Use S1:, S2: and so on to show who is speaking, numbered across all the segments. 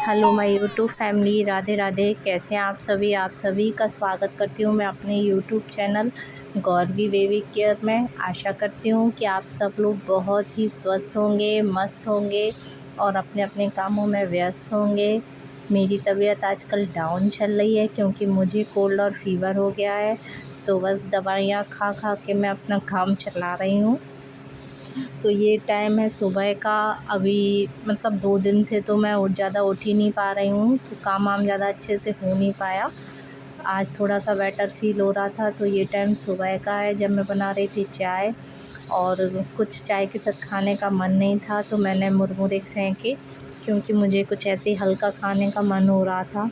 S1: Hello my YouTube family, Radhe Radhe. कैसे हैं आप सभी का स्वागत करती हूँ मैं अपने YouTube channel Gauravi baby care में। आशा करती हूँ कि आप सब लोग बहुत ही स्वस्थ होंगे, मस्त होंगे और अपने अपने कामों में व्यस्त होंगे। मेरी तबीयत आजकल डाउन चल रही है क्योंकि मुझे कोल्ड और फीवर हो गया है, तो बस दवाइयाँ खा खा के मैं अपना काम चला रही हूँ। तो ये टाइम है सुबह का। अभी मतलब 2 दिन से तो मैं ज़्यादा उठ ही नहीं पा रही हूँ, तो काम वाम ज़्यादा अच्छे से हो नहीं पाया। आज थोड़ा-सा बेटर फ़ील हो रहा था, तो ये टाइम सुबह का है जब मैं बना रही थी चाय, और कुछ चाय के साथ खाने का मन नहीं था तो मैंने मुरमुरे सेंके, क्योंकि मुझे कुछ ऐसे ही हल्का खाने का मन हो रहा था।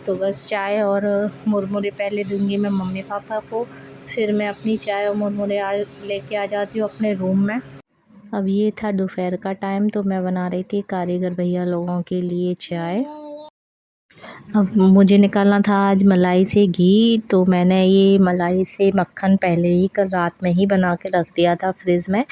S1: तो बस चाय और मुरमुरे पहले दूँगी मैं मम्मी-पापा को, फिर मैं अपनी चाय और मुरमुरे लेके आ जाती हूँ अपने रूम में। अब ये था दोपहर का टाइम, तो मैं बना रही थी कारीगर भैया लोगों के लिए चाय। अब मुझे निकालना था आज मलाई से घी, तो मैंने ये मलाई से मक्खन पहले ही कल रात में ही बना के रख दिया था फ्रिज में,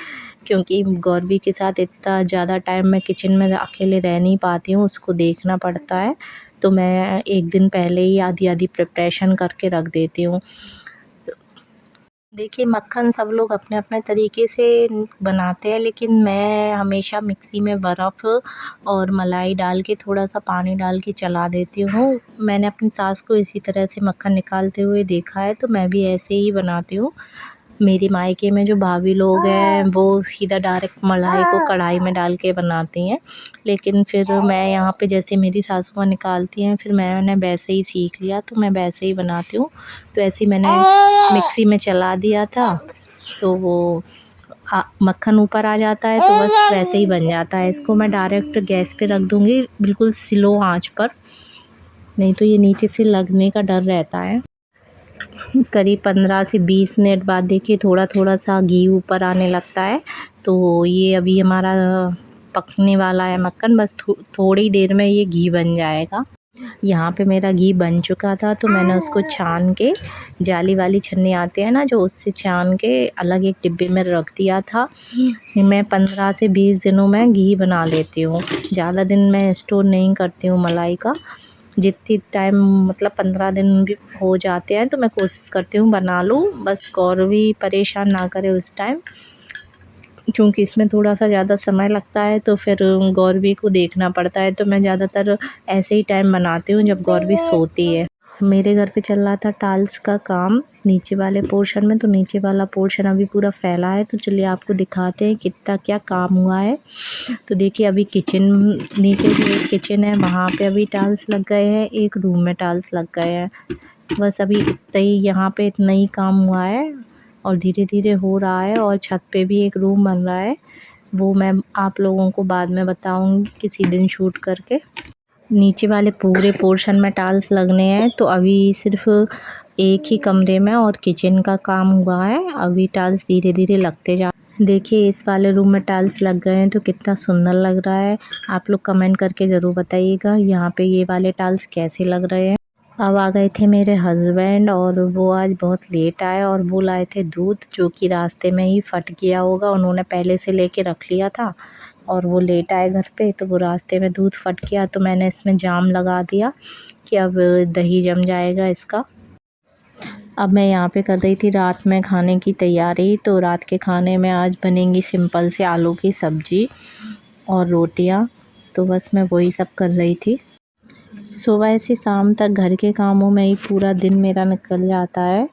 S1: क्योंकि गौरवी के साथ इतना ज़्यादा टाइम मैं किचन में अकेले रह नहीं पाती हूँ, उसको देखना पड़ता है। तो मैं एक दिन पहले ही आधी आधी प्रिपरेशन करके रख देती हूँ। देखिए, मक्खन सब लोग अपने अपने तरीके से बनाते हैं, लेकिन मैं हमेशा मिक्सी में बर्फ़ और मलाई डाल के थोड़ा सा पानी डाल के चला देती हूँ। मैंने अपनी सास को इसी तरह से मक्खन निकालते हुए देखा है, तो मैं भी ऐसे ही बनाती हूँ। मेरी मायके में जो भाभी लोग हैं वो सीधा डायरेक्ट मलाई को कढ़ाई में डाल के बनाती हैं, लेकिन फिर मैं यहाँ पे जैसे मेरी सासू माँ निकालती हैं, फिर मैंने वैसे ही सीख लिया, तो मैं वैसे ही बनाती हूँ। तो ऐसे ही मैंने मिक्सी में चला दिया था, तो वो मक्खन ऊपर आ जाता है, तो बस वैसे ही बन जाता है। इसको मैं डायरेक्ट गैस पे रख दूँगी बिल्कुल स्लो आंच पर, नहीं तो ये नीचे से लगने का डर रहता है। करीब 15 से 20 मिनट बाद देखिए थोड़ा-थोड़ा सा घी ऊपर आने लगता है, तो ये अभी हमारा पकने वाला है मक्खन, बस थोड़ी देर में ये घी बन जाएगा। यहाँ पे मेरा घी बन चुका था, तो मैंने उसको छान के, जाली वाली छन्नी आते हैं ना जो, उससे छान के अलग एक डिब्बे में रख दिया था। मैं 15 से 20 दिनों में घी बना लेती हूँ, ज़्यादा दिन मैं स्टोर नहीं करती हूँ मलाई का। जितनी टाइम मतलब 15 दिन भी हो जाते हैं तो मैं कोशिश करती हूँ बना लूँ, बस गौरवी परेशान ना करे उस टाइम, क्योंकि इसमें थोड़ा-सा ज़्यादा समय लगता है, तो फिर गौरवी को देखना पड़ता है, तो मैं ज़्यादातर ऐसे ही टाइम बनाती हूँ जब गौरवी सोती है। मेरे घर पे चल रहा था टाइल्स का काम नीचे वाले पोर्शन में, तो नीचे वाला पोर्शन अभी पूरा फैला है, तो चलिए आपको दिखाते हैं कितना क्या काम हुआ है। तो देखिए अभी किचन, नीचे जो एक किचन है वहाँ पे अभी टाइल्स लग गए हैं, एक रूम में टाइल्स लग गए हैं। बस अभी इतना ही, यहाँ पे इतना ही काम हुआ है और धीरे धीरे हो रहा है, और छत पे भी एक रूम बन रहा है, वो मैं आप लोगों को बाद में बताऊंगी किसी दिन शूट करके। नीचे वाले पूरे पोर्शन में टाइल्स लगने हैं, तो अभी सिर्फ एक ही कमरे में और किचन का काम हुआ है, अभी टाइल्स धीरे धीरे लगते जा। देखिए इस वाले रूम में टाइल्स लग गए हैं, तो कितना सुंदर लग रहा है। आप लोग कमेंट करके ज़रूर बताइएगा यहाँ पे ये वाले टाइल्स कैसे लग रहे हैं। अब आ गए थे मेरे हस्बैंड, और वो आज बहुत लेट आए, और वो लाए थे दूध जो कि रास्ते में ही फट गया होगा, उन्होंने पहले से लेके रख लिया था, और वो लेट आए घर पे, तो वो रास्ते में दूध फट गया, तो मैंने इसमें जाम लगा दिया कि अब दही जम जाएगा इसका। अब मैं यहाँ पे कर रही थी रात में खाने की तैयारी, तो रात के खाने में आज बनेंगी सिंपल से आलू की सब्ज़ी और रोटियाँ, तो बस मैं वही सब कर रही थी। सुबह से शाम तक घर के कामों में ही पूरा दिन मेरा निकल जाता है,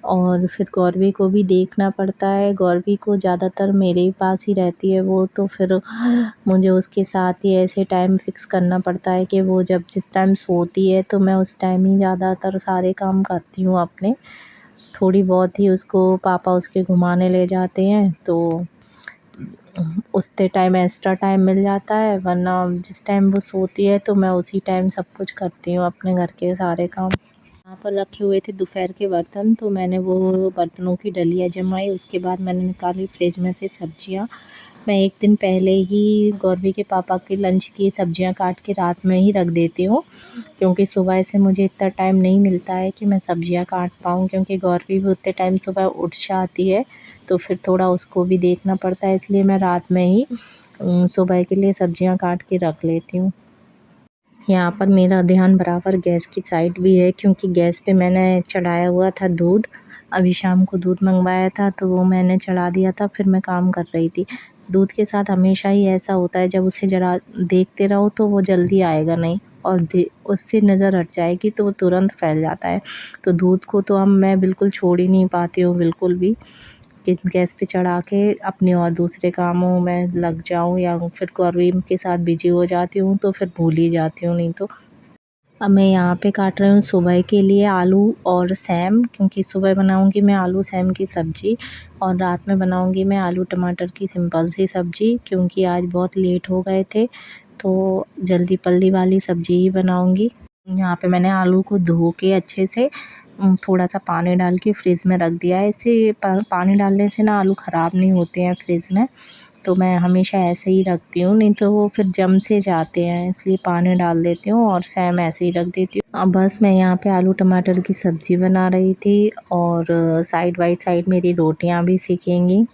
S1: और फिर गौरवी को भी देखना पड़ता है। गौरवी को ज़्यादातर मेरे ही पास ही रहती है वो, तो फिर मुझे उसके साथ ही ऐसे टाइम फ़िक्स करना पड़ता है कि वो जब जिस टाइम सोती है तो मैं उस टाइम ही ज़्यादातर सारे काम करती हूँ अपने। थोड़ी बहुत ही उसको पापा उसके घुमाने ले जाते हैं, तो उतने टाइम एक्स्ट्रा टाइम मिल जाता है, वरना जिस टाइम वो सोती है तो मैं उसी टाइम सब कुछ करती हूँ अपने घर के सारे काम। यहाँ पर रखे हुए थे दोपहर के बर्तन, तो मैंने वो बर्तनों की डलियाँ जमाई, उसके बाद मैंने निकाली फ्रिज में से सब्जियाँ। मैं एक दिन पहले ही गौरवी के पापा के लंच की सब्जियाँ काट के रात में ही रख देती हूँ, क्योंकि सुबह से मुझे इतना टाइम नहीं मिलता है कि मैं सब्जियाँ काट पाऊँ, क्योंकि गौरवी भी उतने टाइम सुबह उठ जाती है, तो फिर थोड़ा उसको भी देखना पड़ता है, इसलिए मैं रात में ही सुबह के लिए सब्जियाँ काट के रख लेती हूँ। यहाँ पर मेरा ध्यान बराबर गैस की साइड भी है, क्योंकि गैस पे मैंने चढ़ाया हुआ था दूध। अभी शाम को दूध मंगवाया था तो वो मैंने चढ़ा दिया था, फिर मैं काम कर रही थी। दूध के साथ हमेशा ही ऐसा होता है, जब उसे ज़रा देखते रहो तो वो जल्दी आएगा नहीं, और उससे नज़र हट जाएगी तो वो तुरंत फैल जाता है। तो दूध को तो अब मैं बिल्कुल छोड़ ही नहीं पाती हूँ बिल्कुल भी, कि गैस पे चढ़ा के अपने और दूसरे कामों में लग जाऊँ, या फिर गौरवी के साथ बिजी हो जाती हूँ तो फिर भूल ही जाती हूँ नहीं तो। अब मैं यहाँ पे काट रही हूँ सुबह के लिए आलू और सेम, क्योंकि सुबह बनाऊँगी मैं आलू सेम की सब्ज़ी, और रात में बनाऊँगी मैं आलू टमाटर की सिंपल सी सब्ज़ी, क्योंकि आज बहुत लेट हो गए थे तो जल्दी पल्ली वाली सब्ज़ी ही बनाऊँगी। यहाँ पे मैंने आलू को धो के अच्छे से थोड़ा सा पानी डाल के फ्रिज में रख दिया है। इससे पानी डालने से ना आलू ख़राब नहीं होते हैं फ्रिज में, तो मैं हमेशा ऐसे ही रखती हूँ, नहीं तो वो फिर जम से जाते हैं, इसलिए पानी डाल देती हूँ और सेम ऐसे ही रख देती हूँ। अब बस मैं यहाँ पे आलू टमाटर की सब्ज़ी बना रही थी, और साइड बाई साइड मेरी रोटियाँ भी सेकेंगी।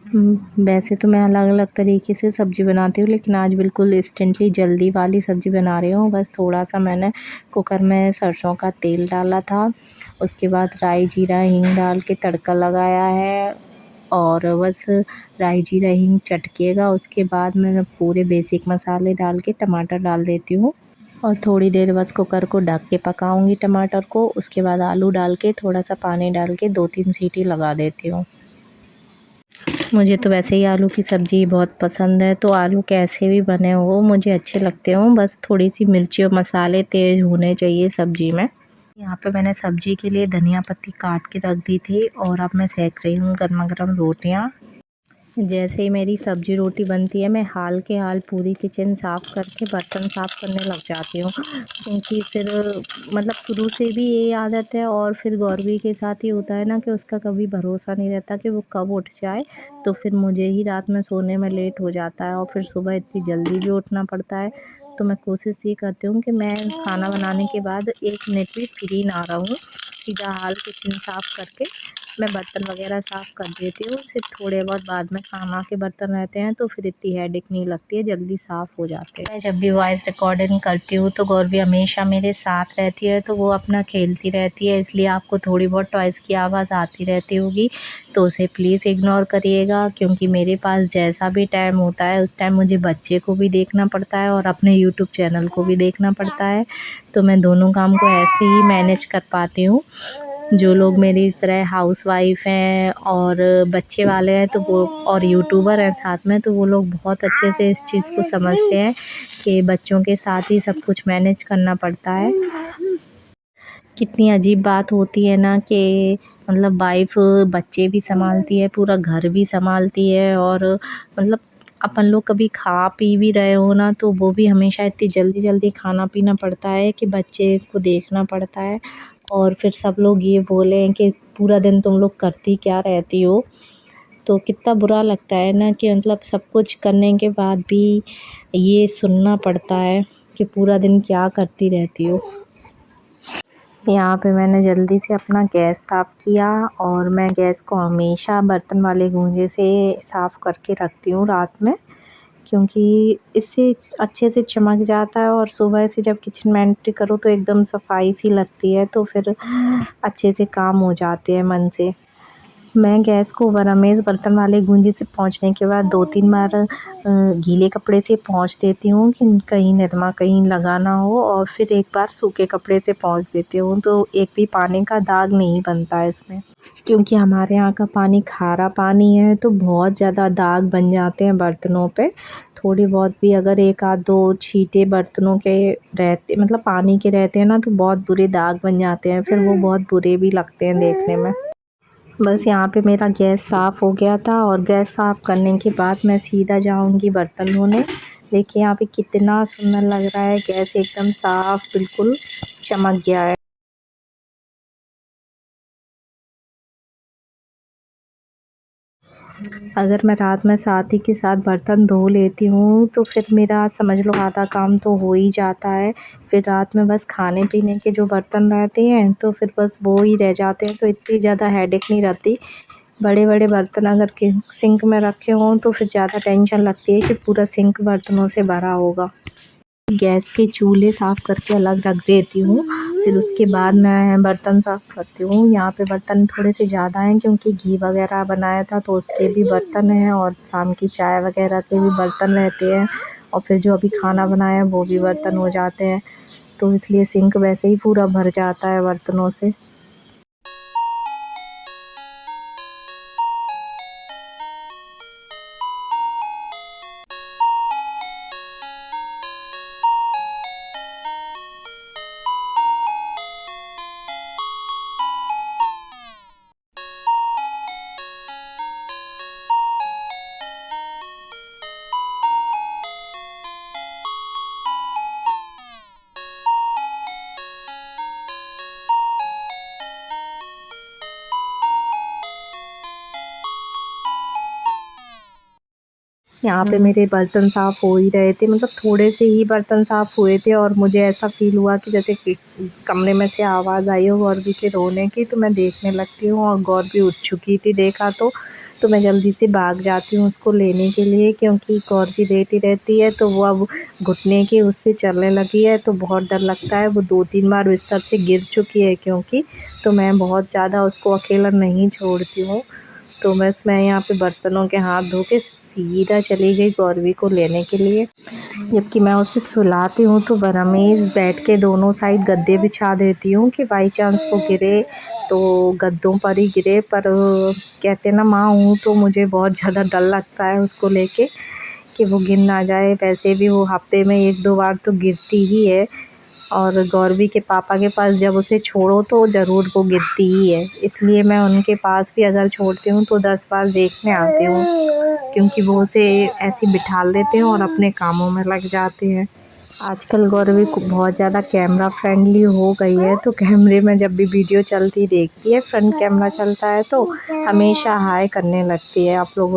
S1: वैसे तो मैं अलग-अलग तरीके से सब्ज़ी बनाती हूँ, लेकिन आज बिल्कुल इंस्टेंटली जल्दी वाली सब्ज़ी बना रही हूँ। बस थोड़ा-सा मैंने कुकर में सरसों का तेल डाला था, उसके बाद राई, जीरा, हींग डाल के तड़का लगाया है, और बस राई, जीरा, हींग चटकेगा, उसके बाद मैं पूरे बेसिक मसाले डाल के टमाटर डाल देती हूँ, और थोड़ी देर बस कुकर को ढक के पकाऊँगी टमाटर को। उसके बाद आलू डाल के थोड़ा-सा पानी डाल के 2-3 सीटी लगा देती हूँ। मुझे तो वैसे ही आलू की सब्ज़ी बहुत पसंद है, तो आलू कैसे भी बने हो मुझे अच्छे लगते हों, बस थोड़ी-सी मिर्ची और मसाले तेज़ होने चाहिए सब्ज़ी में। यहाँ पे मैंने सब्ज़ी के लिए धनिया पत्ती काट के रख दी थी, और अब मैं सेक रही हूँ गरमा-गरम रोटियाँ। जैसे ही मेरी सब्ज़ी रोटी बनती है, मैं हाल के हाल पूरी किचन साफ़ करके बर्तन साफ़ करने लग जाती हूँ, क्योंकि फिर मतलब शुरू से भी ये आदत है, और फिर गौरवी के साथ ही होता है ना कि उसका कभी भरोसा नहीं रहता कि वो कब उठ जाए, तो फिर मुझे ही रात में सोने में लेट हो जाता है, और फिर सुबह इतनी जल्दी भी उठना पड़ता है। तो मैं कोशिश ये करती हूँ कि मैं खाना बनाने के बाद 1 मिनट भी फ्री ना रहूँ, सीधा हाल किचन साफ़ करके मैं बर्तन वगैरह साफ़ कर देती हूँ। सिर्फ थोड़े बहुत बाद में खाना के बर्तन रहते हैं, तो फिर इतनी हेडेक नहीं लगती है, जल्दी साफ़ हो जाते हैं। मैं जब भी वॉइस रिकॉर्डिंग करती हूँ तो गौरवी हमेशा मेरे साथ रहती है, तो वो अपना खेलती रहती है, इसलिए आपको थोड़ी बहुत टॉयज़ की आवाज़ आती रहती होगी, तो उसे प्लीज़ इग्नोर करिएगा, क्योंकि मेरे पास जैसा भी टाइम होता है उस टाइम मुझे बच्चे को भी देखना पड़ता है और अपने यूट्यूब चैनल को भी देखना पड़ता है, तो मैं दोनों काम को ऐसे ही मैनेज कर पाती हूँ। जो लोग मेरी तरह हाउसवाइफ हैं और बच्चे वाले हैं, तो वो और यूट्यूबर हैं साथ में, तो वो लोग बहुत अच्छे से इस चीज़ को समझते हैं कि बच्चों के साथ ही सब कुछ मैनेज करना पड़ता है। कितनी अजीब बात होती है ना कि मतलब वाइफ़ बच्चे भी सँभालती है, पूरा घर भी सँभालती है, और मतलब अपन लोग कभी खा पी भी रहे हो ना, तो वो भी हमेशा इतनी जल्दी-जल्दी खाना पीना पड़ता है कि बच्चे को देखना पड़ता है, और फिर सब लोग ये बोलें कि पूरा दिन तुम लोग करती क्या रहती हो? तो कितना बुरा लगता है ना कि मतलब सब कुछ करने के बाद भी ये सुनना पड़ता है कि पूरा दिन क्या करती रहती हो। यहाँ पे मैंने जल्दी से अपना गैस साफ़ किया, और मैं गैस को हमेशा बर्तन वाले गूंजे से साफ़ करके रखती हूँ रात में, क्योंकि इससे अच्छे से चमक जाता है, और सुबह से जब किचन में एंट्री करो तो एकदम सफाई सी लगती है, तो फिर अच्छे से काम हो जाते हैं मन से। मैं गैस को वरामेज़ बर्तन वाले गूंजे से पोंछने के बाद 2-3 बार गीले कपड़े से पोंछ देती हूँ कि कहीं निरमा कहीं लगा ना हो, और फिर एक बार सूखे कपड़े से पोंछ देती हूँ, तो एक भी पानी का दाग नहीं बनता है इसमें। क्योंकि हमारे यहाँ का पानी खारा पानी है, तो बहुत ज़्यादा दाग बन जाते हैं बर्तनों पे। थोड़ी बहुत भी अगर 1 आध 2 छींटे बर्तनों के रहते मतलब पानी के रहते हैं ना, तो बहुत बुरे दाग बन जाते हैं, फिर वो बहुत बुरे भी लगते हैं देखने में। बस यहाँ पे मेरा गैस साफ़ हो गया था, और गैस साफ़ करने के बाद मैं सीधा जाऊँगी बर्तन धोने। देखिए यहाँ पे कितना सुंदर लग रहा है, गैस एकदम साफ़ बिल्कुल चमक गया है। अगर मैं रात में साथ ही के साथ बर्तन धो लेती हूँ, तो फिर मेरा समझ लो आधा काम तो हो ही जाता है। फिर रात में बस खाने-पीने के जो बर्तन रहते हैं, तो फिर बस वो ही रह जाते हैं, तो इतनी ज़्यादा हेडेक नहीं रहती। बड़े-बड़े बर्तन अगर कि सिंक में रखे हों, तो फिर ज़्यादा टेंशन लगती है कि पूरा सिंक बर्तनों से भरा होगा। गैस के चूल्हे साफ़ करके अलग रख देती हूँ। फिर उसके बाद मैं बर्तन साफ़ करती हूँ। यहाँ पे बर्तन थोड़े से ज़्यादा हैं क्योंकि घी वगैरह बनाया था तो उसके भी बर्तन हैं और शाम की चाय वगैरह के भी बर्तन रहते हैं और फिर जो अभी खाना बनाया है वो भी बर्तन हो जाते हैं, तो इसलिए सिंक वैसे ही पूरा भर जाता है बर्तनों से। यहाँ पे मेरे बर्तन साफ़ हो ही रहे थे, मतलब थोड़े से ही बर्तन साफ़ हुए थे और मुझे ऐसा फ़ील हुआ कि जैसे कि कमरे में से आवाज़ आई हो गौरवी के रोने की, तो मैं देखने लगती हूँ और गौरवी उठ चुकी थी देखा तो मैं जल्दी से भाग जाती हूँ उसको लेने के लिए, क्योंकि गौरवी लेटी रहती है तो वो अब घुटने के उससे चलने लगी है तो बहुत डर लगता है। वो 2-3 बार बिस्तर से गिर चुकी है क्योंकि, तो मैं बहुत ज़्यादा उसको अकेला नहीं छोड़ती हूँ। तो बस मैं यहाँ पे बर्तनों के हाथ धो के सीधा चली गई गौरवी को लेने के लिए। जबकि मैं उसे सुलाती हूँ तो बरामेज बेड के दोनों साइड गद्दे बिछा देती हूँ कि बाई चांस वो गिरे तो गद्दों पर ही गिरे, पर कहते ना माँ हूँ तो मुझे बहुत ज़्यादा डर लगता है उसको लेके कि वो गिर ना जाए। वैसे भी वो हफ्ते में 1-2 बार तो गिरती ही है और गौरवी के पापा के पास जब उसे छोड़ो तो ज़रूर वो गिरती ही है, इसलिए मैं उनके पास भी अगर छोड़ती हूँ तो 10 बार देखने आती हूँ, क्योंकि वो उसे ऐसे बिठा लेते हैं और अपने कामों में लग जाते हैं। आजकल गौरवी को बहुत ज़्यादा कैमरा फ्रेंडली हो गई है, तो कैमरे में जब भी वीडियो चलती देखती है, फ्रंट कैमरा चलता है तो हमेशा हाय करने लगती है। आप लोगों